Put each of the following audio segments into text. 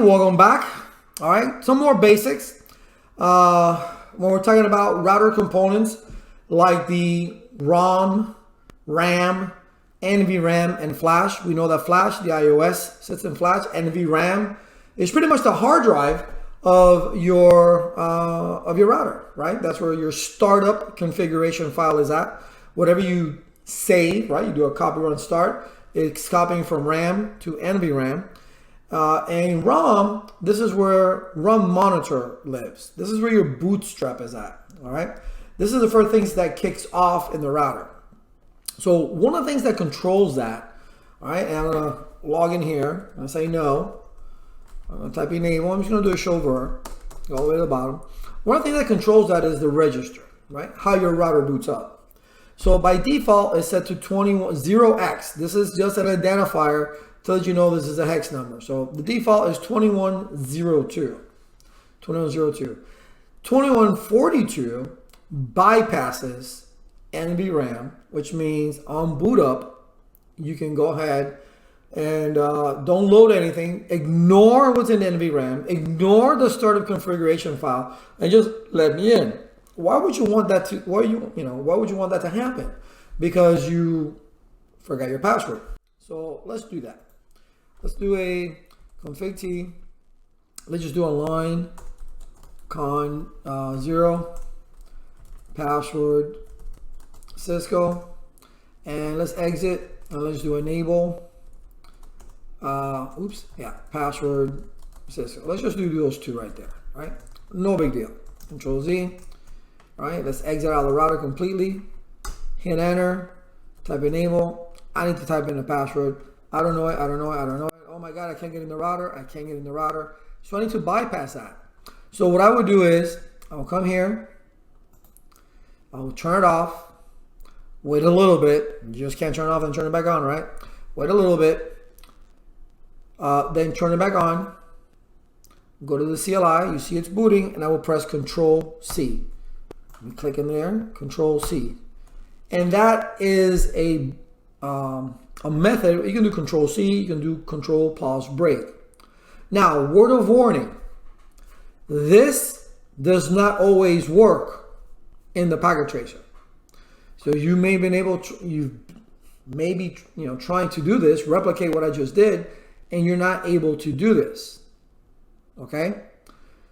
welcome back. All right, some more basics. When we're talking about router components like the ROM, RAM, NVRAM, and flash, we know that flash, the iOS sits in flash. NVRAM is pretty much the hard drive of your router, right? That's where your startup configuration file is at. Whatever you save, right? You do a copy run start. It's copying from RAM to NVRAM. And ROM, this is where ROM monitor lives. This is where your bootstrap is at, all right? This is the first things that kicks off in the router. So one of the things that controls that, all right, and I'm gonna log in here and say no. I'm gonna type enable. I'm just gonna do a show var, go all the way to the bottom. One of the things that controls that is the register, right? How your router boots up. So by default, it's set to 0x. This is just an identifier, tells you know this is a hex number. So the default is 2102. 2102. 2142 bypasses NVRAM, which means on boot up, you can go ahead and don't load anything, ignore what's in NVRAM, ignore the startup configuration file, and just let me in. Why would you want that to? Why would you want that to happen? Because you forgot your password. So let's do that. Let's do a config t. Let's just do a line con 0 password Cisco, and let's exit and let's do enable. Password Cisco. Let's just do those two right there, right? No big deal. Control Z. All right, let's exit out of the router completely. Hit enter. Type enable. I need to type in the password. I don't know it. Oh my God, I can't get in the router. So I need to bypass that. So what I would do is I'll come here. I'll turn it off. Wait a little bit. You just can't turn it off and turn it back on, right? Wait a little bit. Then turn it back on. Go to the CLI. You see it's booting, and I will press Control C. You click in there, Control C, and that is a method. You can do Control C. You can do Control Pause Break. Now, word of warning: this does not always work in the packet tracer. So you may have been able to, you may be trying to do this, replicate what I just did, and you're not able to do this. Okay,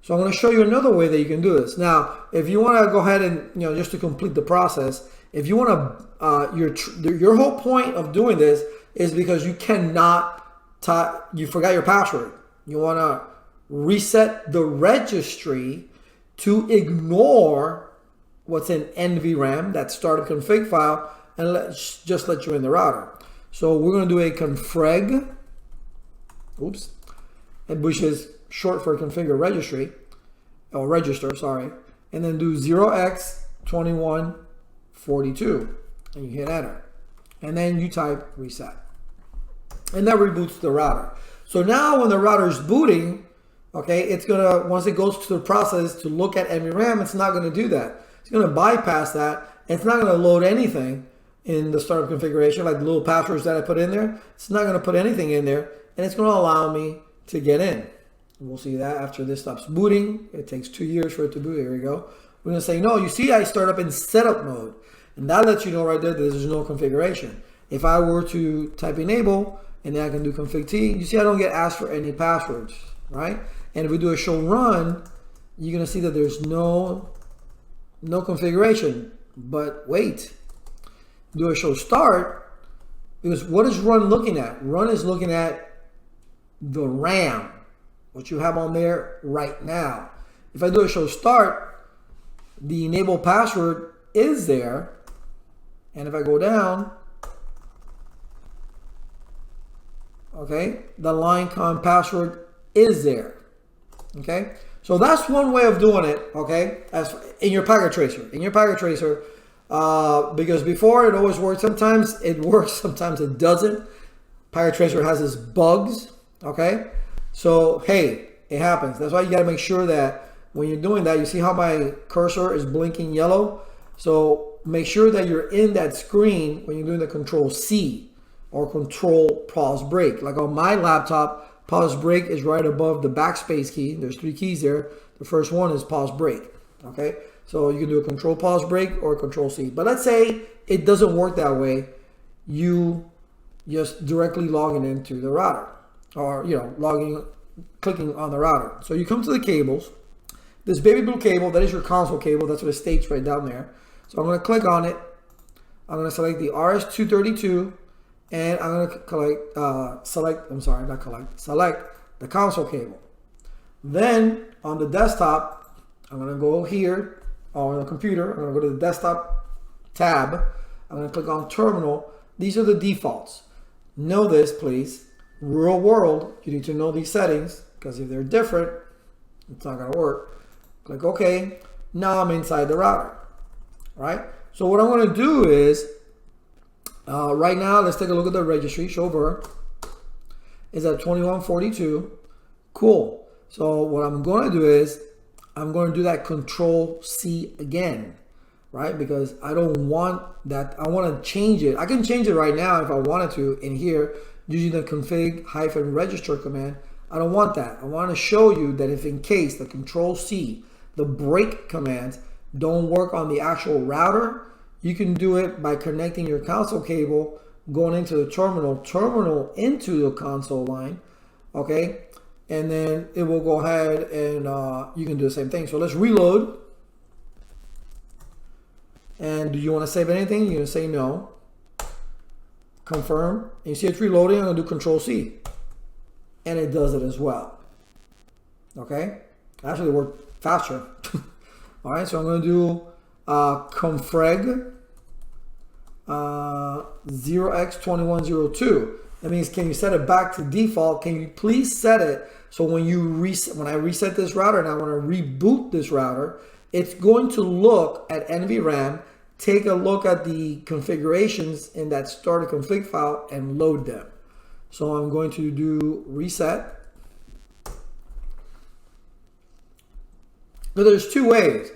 so I'm going to show you another way that you can do this. Now, if you want to go ahead and just to complete the process, if you want to, your whole point of doing this is because you cannot you forgot your password. You want to reset the registry to ignore what's in NVRAM, that startup config file, and just let you in the router. So we're going to do a config, which is short for configure registry, or register, sorry, and then do 0x2142, and you hit enter, and then you type reset, and that reboots the router. So now when the router is booting, okay, it's gonna, once it goes to the process to look at NVRAM, it's not gonna do that. It's gonna bypass that. It's not gonna load anything in the startup configuration, like the little passwords that I put in there. It's not gonna put anything in there, and it's gonna allow me to get in. We'll see that after this stops booting. It takes 2 years for it to boot. Here we go. We're gonna say no. You see, I start up in setup mode, and that lets you know right there that there's no configuration. If I were to type enable and then I can do config t, you see I don't get asked for any passwords, right? And if we do a show run, you're gonna see that there's no configuration. But wait, do a show start, because what is run looking at? Run is looking at the RAM, what you have on there right now. If I do a show start, the enable password is there, and if I go down, okay, the line con password is there. Okay, so that's one way of doing it. Okay, as in your packet tracer, because before it always worked. Sometimes it works, sometimes it doesn't. Packet tracer has its bugs. Okay, so hey, it happens. That's why you got to make sure that when you're doing that, you see how my cursor is blinking yellow. So make sure that you're in that screen when you're doing the Control C or Control Pause Break. Like on my laptop, Pause break is right above the backspace key. There's 3 keys there. The first one is pause break. Okay, so you can do a control pause break or control C. But let's say it doesn't work that way. You just directly logging into the router, or clicking on the router. So you come to the cables. This baby blue cable, that is your console cable. That's what it states right down there. So I'm going to click on it. I'm going to select the RS-232, and I'm going to select the console cable. Then on the desktop, I'm going to go here on the computer. I'm going to go to the desktop tab. I'm going to click on terminal. These are the defaults. Know this, please. Real world, you need to know these settings, because if they're different, it's not going to work. Click OK. Now I'm inside the router. Right? So what I'm going to do is, right now, let's take a look at the registry. Show ver is at 2142. Cool. So what I'm going to do is, I'm going to do that control C again. Right? Because I don't want that. I want to change it. I can change it right now if I wanted to in here using the config-register command. I don't want that. I want to show you that if in case the control C, the break commands don't work on the actual router, you can do it by connecting your console cable, going into the terminal into the console line, okay? And then it will go ahead and you can do the same thing. So let's reload. And do you want to save anything? You're going to say no. Confirm. And you see it's reloading. I'm going to do Control C. And it does it as well. Okay? Actually, it worked faster. All right, so I'm going to do config 0x2102. That means, can you set it back to default? Can you please set it so when I reset this router and I want to reboot this router, it's going to look at NVRAM, take a look at the configurations in that starter config file and load them. So I'm going to do reset. But there's 2 ways.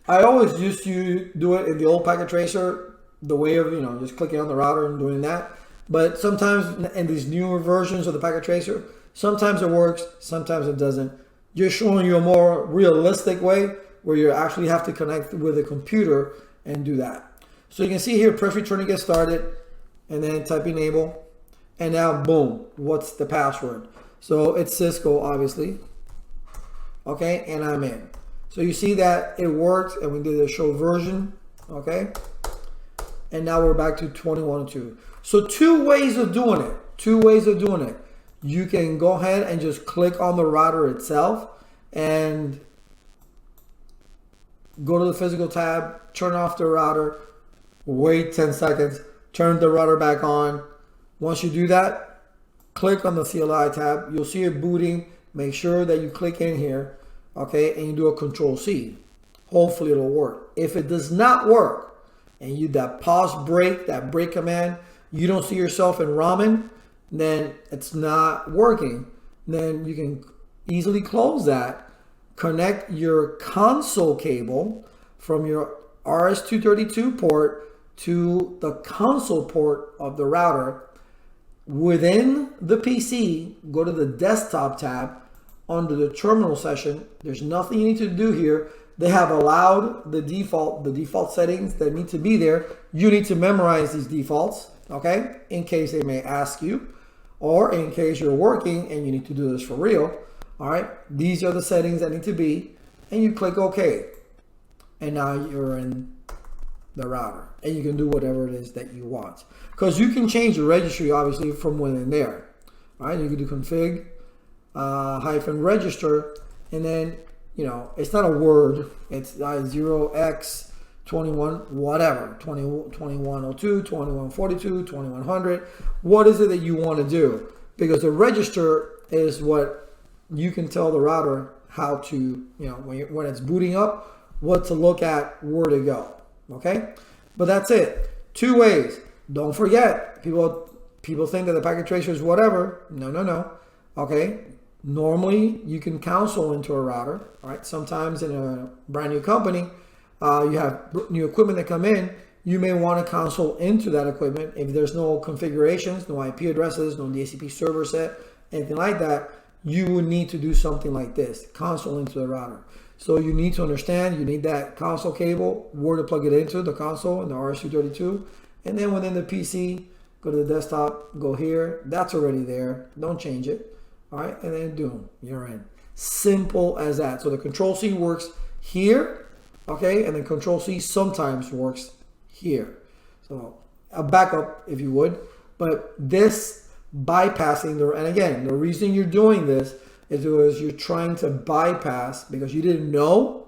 I always used to do it in the old packet tracer, the way of, just clicking on the router and doing that. But sometimes in these newer versions of the packet tracer, sometimes it works, sometimes it doesn't. Just showing you a more realistic way where you actually have to connect with a computer and do that. So you can see here, press return to get started, and then type enable, and now boom, what's the password? So it's Cisco, obviously. Okay, and I'm in. So you see that it works, and we did a show version, okay? And now we're back to 21.2. So 2 ways of doing it. 2 ways of doing it. You can go ahead and just click on the router itself and go to the physical tab, turn off the router, wait 10 seconds, turn the router back on. Once you do that, click on the CLI tab. You'll see it booting. Make sure that you click in here, okay, and you do a Control C. Hopefully it'll work. If it does not work, and you that pause break, that break command, you don't see yourself in ramen, then it's not working. Then you can easily close that, connect your console cable from your RS-232 port to the console port of the router. Within the PC, go to the desktop tab under the terminal session. There's nothing you need to do here. They have allowed the default settings that need to be there. You need to memorize these defaults, okay, in case they may ask you, or in case you're working and you need to do this for real. All right, these are the settings that need to be, and you click OK. And now you're in the router, and you can do whatever it is that you want. Because you can change the registry, obviously, from within there. All right, you can do config -register, and then, it's not a word. It's 0x21, whatever, 2102, 2142, 2100. What is it that you want to do? Because the register is what you can tell the router how to, when it's booting up, what to look at, where to go. Okay? But that's it. 2 ways. Don't forget, people think that the packet tracer is whatever. No. Okay? Normally, you can console into a router. All right? Sometimes in a brand new company, you have new equipment that come in. You may want to console into that equipment. If there's no configurations, no IP addresses, no DHCP server set, anything like that, you would need to do something like this, console into the router. So you need to understand, you need that console cable, where to plug it into, the console and the RS-232. And then within the PC, go to the desktop, go here. That's already there. Don't change it. All right, and then boom, you're in. Simple as that. So the Control-C works here, okay, and then Control-C sometimes works here. So a backup, if you would. But this bypassing and again, the reason you're doing this is because you're trying to bypass, because you didn't know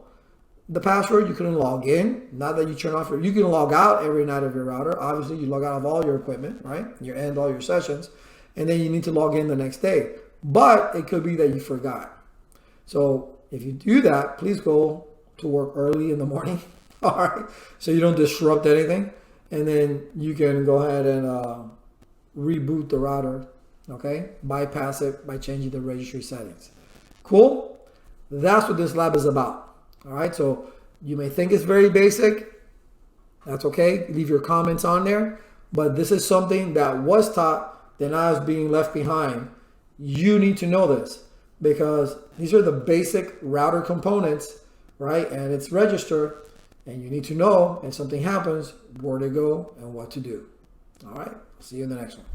the password, you couldn't log in. Not that you turn off you can log out every night of your router. Obviously, you log out of all your equipment, right? You end all your sessions, and then you need to log in the next day. But it could be that you forgot. So if you do that, please go to work early in the morning, all right? So you don't disrupt anything, and then you can go ahead and reboot the router, okay? Bypass it by changing the registry settings. Cool? That's what this lab is about. All right, so you may think it's very basic. That's okay. Leave your comments on there. But this is something that was taught, then I was being left behind. You need to know this because these are the basic router components, right? And it's register, and you need to know if something happens, where to go and what to do. All right, see you in the next one.